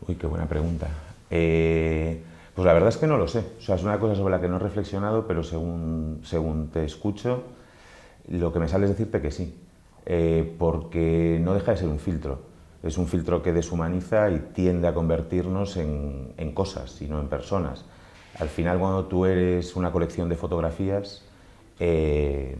Uy, qué buena pregunta. Pues la verdad es que no lo sé. O sea, es una cosa sobre la que no he reflexionado, pero según te escucho, lo que me sale es decirte que sí. Porque no deja de ser un filtro. Es un filtro que deshumaniza y tiende a convertirnos en cosas y no en personas. Al final, cuando tú eres una colección de fotografías, el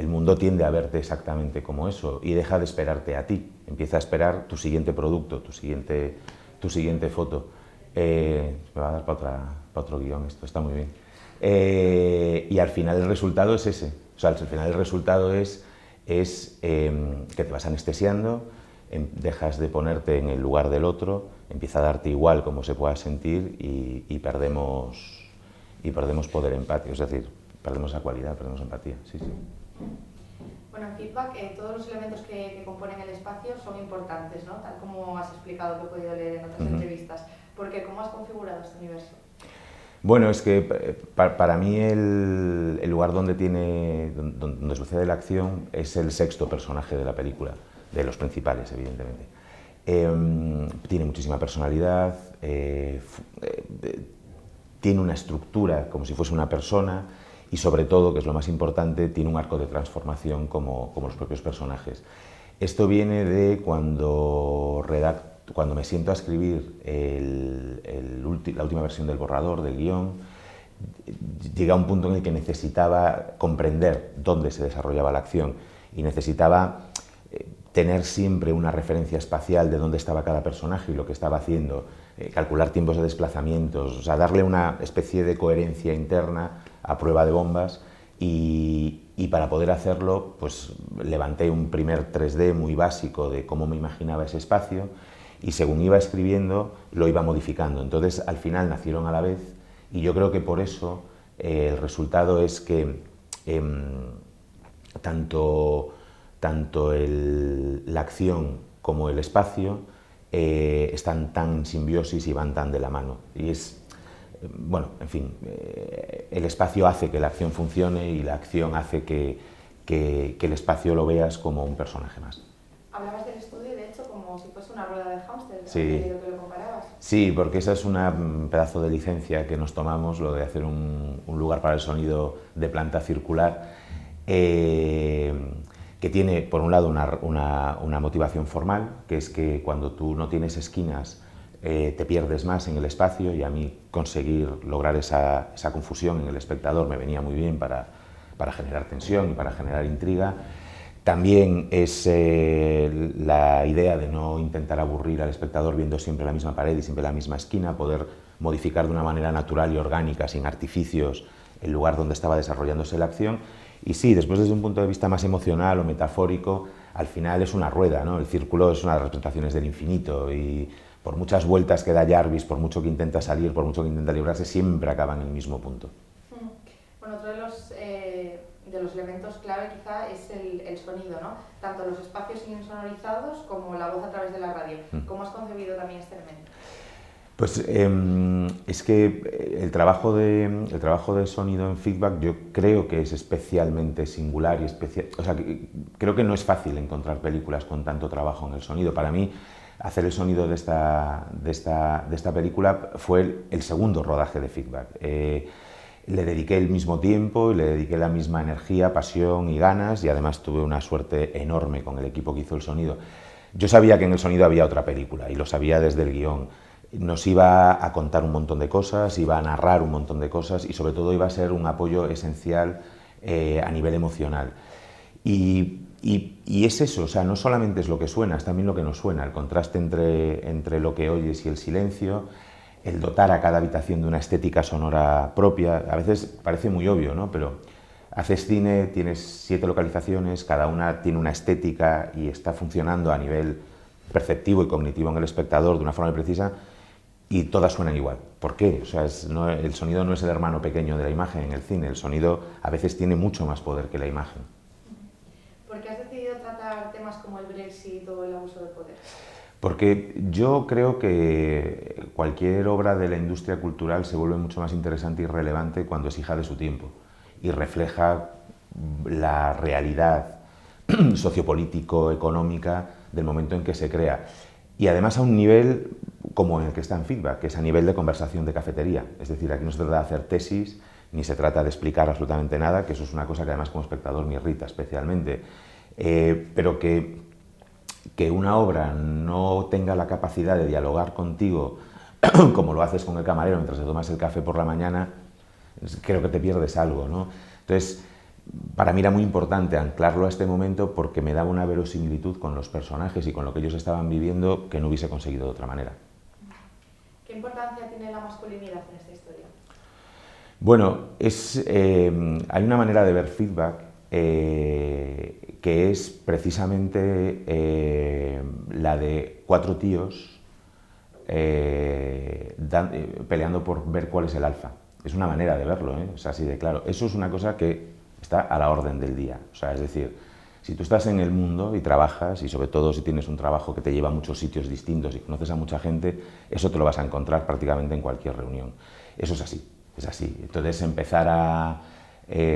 mundo tiende a verte exactamente como eso y deja de esperarte a ti. Empieza a esperar tu siguiente producto, tu siguiente foto. Me va a dar para otro guión, esto está muy bien. Y al final el resultado es ese. O sea, al final el resultado es que te vas anestesiando, dejas de ponerte en el lugar del otro, empieza a darte igual cómo se pueda sentir y perdemos poder empático, es decir, perdemos esa cualidad, perdemos empatía. Sí, sí. Bueno, en Feedback todos los elementos que componen el espacio son importantes, ¿no? Tal como has explicado, que he podido leer en otras entrevistas. Porque ¿cómo has configurado este universo? Bueno, es que para mí el lugar donde sucede la acción es el sexto personaje de la película, de los principales, evidentemente. Tiene muchísima personalidad, tiene una estructura como si fuese una persona y sobre todo, que es lo más importante, tiene un arco de transformación como los propios personajes. Esto viene de cuando me siento a escribir la última versión del borrador, del guión. Llegué a un punto en el que necesitaba comprender dónde se desarrollaba la acción y necesitaba tener siempre una referencia espacial de dónde estaba cada personaje y lo que estaba haciendo, calcular tiempos de desplazamientos, o sea, darle una especie de coherencia interna a prueba de bombas y para poder hacerlo, pues levanté un primer 3D muy básico de cómo me imaginaba ese espacio y según iba escribiendo lo iba modificando. Entonces al final nacieron a la vez y yo creo que por eso el resultado es que tanto la acción como el espacio están tan en simbiosis y van tan de la mano. Y es, bueno, en fin, el espacio hace que la acción funcione y la acción hace que el espacio lo veas como un personaje más. Hablabas del estudio, de hecho, como si fuese una rueda de hámster, Sí. de lo que lo comparabas. Sí, porque esa es un pedazo de licencia que nos tomamos, lo de hacer un lugar para el sonido de planta circular, que tiene, por un lado, una motivación formal, que es que cuando tú no tienes esquinas te pierdes más en el espacio y a mí conseguir lograr esa confusión en el espectador me venía muy bien para generar tensión y para generar intriga. También es la idea de no intentar aburrir al espectador viendo siempre la misma pared y siempre la misma esquina, poder modificar de una manera natural y orgánica, sin artificios, el lugar donde estaba desarrollándose la acción. Y sí, después desde un punto de vista más emocional o metafórico, al final es una rueda, ¿no? El círculo es una de las representaciones del infinito y por muchas vueltas que da Jarvis, por mucho que intenta salir, por mucho que intenta librarse, siempre acaba en el mismo punto. Bueno, otro de los elementos clave quizá es el sonido, ¿no? Tanto los espacios insonorizados como la voz a través de la radio. ¿Cómo has concebido también este elemento? Pues es que el trabajo de sonido en Feedback yo creo que es especialmente singular y o sea, creo que no es fácil encontrar películas con tanto trabajo en el sonido. Para mí, hacer el sonido de esta película fue el segundo rodaje de Feedback. Le dediqué el mismo tiempo y le dediqué la misma energía, pasión y ganas y además tuve una suerte enorme con el equipo que hizo el sonido. Yo sabía que en el sonido había otra película y lo sabía desde el guión. Nos iba a contar un montón de cosas, iba a narrar un montón de cosas y sobre todo iba a ser un apoyo esencial a nivel emocional. Y es eso, o sea, no solamente es lo que suena, es también lo que no suena, el contraste entre lo que oyes y el silencio, el dotar a cada habitación de una estética sonora propia. A veces parece muy obvio, ¿no? Pero haces cine, tienes 7 localizaciones, cada una tiene una estética y está funcionando a nivel perceptivo y cognitivo en el espectador de una forma precisa y todas suenan igual. ¿Por qué? O sea, el sonido no es el hermano pequeño de la imagen en el cine, el sonido a veces tiene mucho más poder que la imagen. ¿Por qué has decidido tratar temas como el Brexit o el abuso de poder? Porque yo creo que cualquier obra de la industria cultural se vuelve mucho más interesante y relevante cuando es hija de su tiempo y refleja la realidad sociopolítico-económica del momento en que se crea. y además a un nivel como en el que está en Feedback, que es a nivel de conversación de cafetería. Es decir, aquí no se trata de hacer tesis, ni se trata de explicar absolutamente nada, que eso es una cosa que además como espectador me irrita especialmente, pero que una obra no tenga la capacidad de dialogar contigo como lo haces con el camarero mientras te tomas el café por la mañana, creo que te pierdes algo, ¿no? Entonces, para mí era muy importante anclarlo a este momento porque me daba una verosimilitud con los personajes y con lo que ellos estaban viviendo que no hubiese conseguido de otra manera. ¿Qué importancia tiene la masculinidad en esta historia? Bueno, hay una manera de ver Feedback que es precisamente la de 4 tíos peleando por ver cuál es el alfa. Es una manera de verlo, ¿eh? Es así de claro. Eso es una cosa que está a la orden del día. O sea, es decir, si tú estás en el mundo y trabajas, y sobre todo si tienes un trabajo que te lleva a muchos sitios distintos y conoces a mucha gente, eso te lo vas a encontrar prácticamente en cualquier reunión. Eso es así, es así. Entonces empezar a,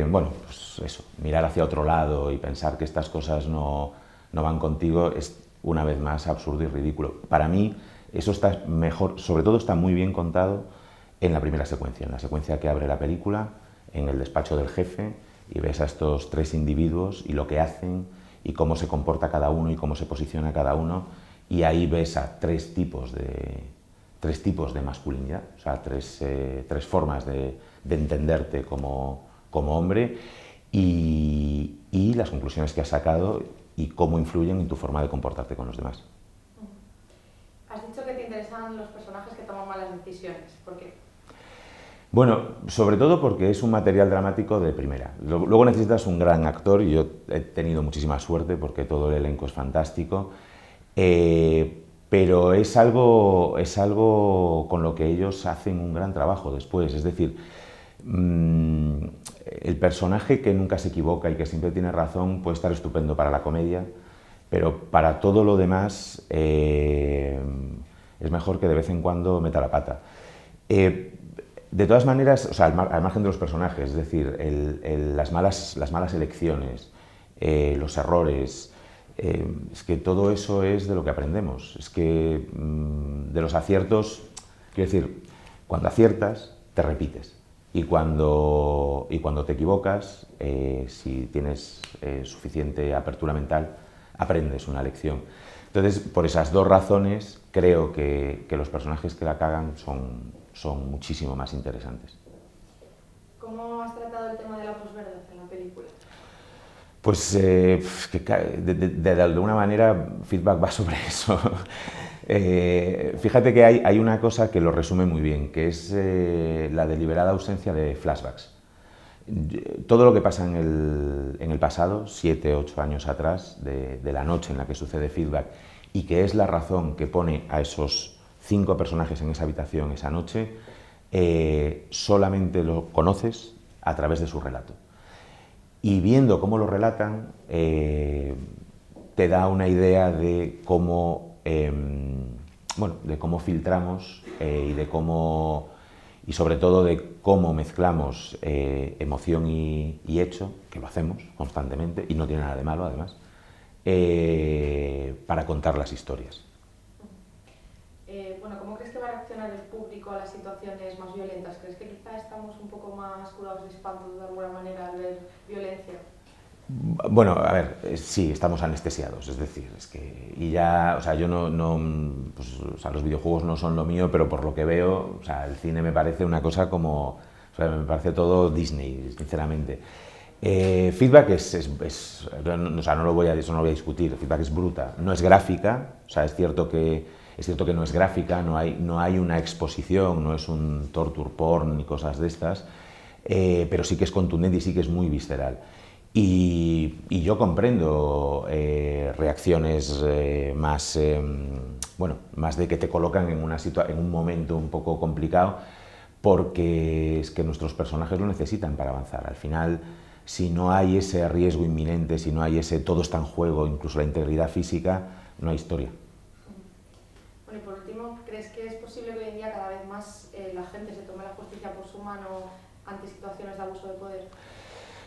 bueno, pues eso, mirar hacia otro lado y pensar que estas cosas no van contigo es una vez más absurdo y ridículo. Para mí eso está mejor, sobre todo está muy bien contado en la primera secuencia, en la secuencia que abre la película, en el despacho del jefe, y ves a estos 3 individuos y lo que hacen y cómo se comporta cada uno y cómo se posiciona cada uno, y ahí ves a 3 tipos de masculinidad, o sea, tres formas de entenderte como hombre y las conclusiones que has sacado y cómo influyen en tu forma de comportarte con los demás. Has dicho que te interesan los personajes que toman malas decisiones. ¿Por qué? Bueno, sobre todo porque es un material dramático de primera. Luego necesitas un gran actor y yo he tenido muchísima suerte porque todo el elenco es fantástico, pero es algo con lo que ellos hacen un gran trabajo después. Es decir, el personaje que nunca se equivoca y que siempre tiene razón puede estar estupendo para la comedia, pero para todo lo demás es mejor que de vez en cuando meta la pata. De todas maneras, o sea, al margen de los personajes, es decir, las malas elecciones, los errores, es que todo eso es de lo que aprendemos. Es que de los aciertos, quiero decir, cuando aciertas, te repites. Y cuando te equivocas, si tienes suficiente apertura mental, aprendes una lección. Entonces, por esas 2 razones, creo que los personajes que la cagan son muchísimo más interesantes. ¿Cómo has tratado el tema de la posverdad en la película? Pues de alguna manera Feedback va sobre eso. Fíjate que hay una cosa que lo resume muy bien, que es la deliberada ausencia de flashbacks. Todo lo que pasa en el pasado, 7, 8 años atrás, de la noche en la que sucede Feedback, y que es la razón que pone a esos 5 personajes en esa habitación esa noche, solamente lo conoces a través de su relato. Y viendo cómo lo relatan, te da una idea de cómo, de cómo filtramos y sobre todo de cómo mezclamos emoción y hecho, que lo hacemos constantemente y no tiene nada de malo además, para contar las historias. ¿Cómo crees que va a reaccionar el público a las situaciones más violentas? ¿Crees que quizá estamos un poco más curados de espanto de alguna manera al ver violencia? Bueno, a ver, sí, estamos anestesiados, es decir, es que, y ya, o sea, yo pues, o sea, los videojuegos no son lo mío, pero por lo que veo, o sea, el cine me parece una cosa como, o sea, me parece todo Disney, sinceramente. Feedback o sea, eso no lo voy a discutir, Feedback es bruta, no es gráfica, o sea, es cierto que no es gráfica, no hay una exposición, no es un torture porn ni cosas de estas, pero sí que es contundente y sí que es muy visceral. Y yo comprendo reacciones más de que te colocan en un momento un poco complicado, porque es que nuestros personajes lo necesitan para avanzar. Al final, si no hay ese riesgo inminente, si no hay ese todo está en juego, incluso la integridad física, no hay historia. Bueno, y por último, ¿crees que es posible que hoy en día cada vez más la gente se tome la justicia por su mano ante situaciones de abuso de poder?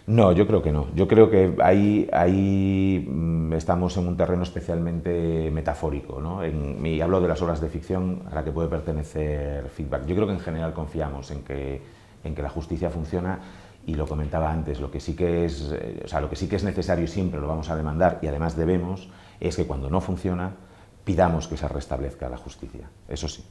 No, yo creo que no. Yo creo que ahí estamos en un terreno especialmente metafórico, ¿no? Y hablo de las obras de ficción a la que puede pertenecer Feedback. Yo creo que en general confiamos en que la justicia funciona, y lo comentaba antes, lo que sí que es, lo que sí que es necesario, y siempre lo vamos a demandar y además debemos, es que cuando no funciona pidamos que se restablezca la justicia. Eso sí.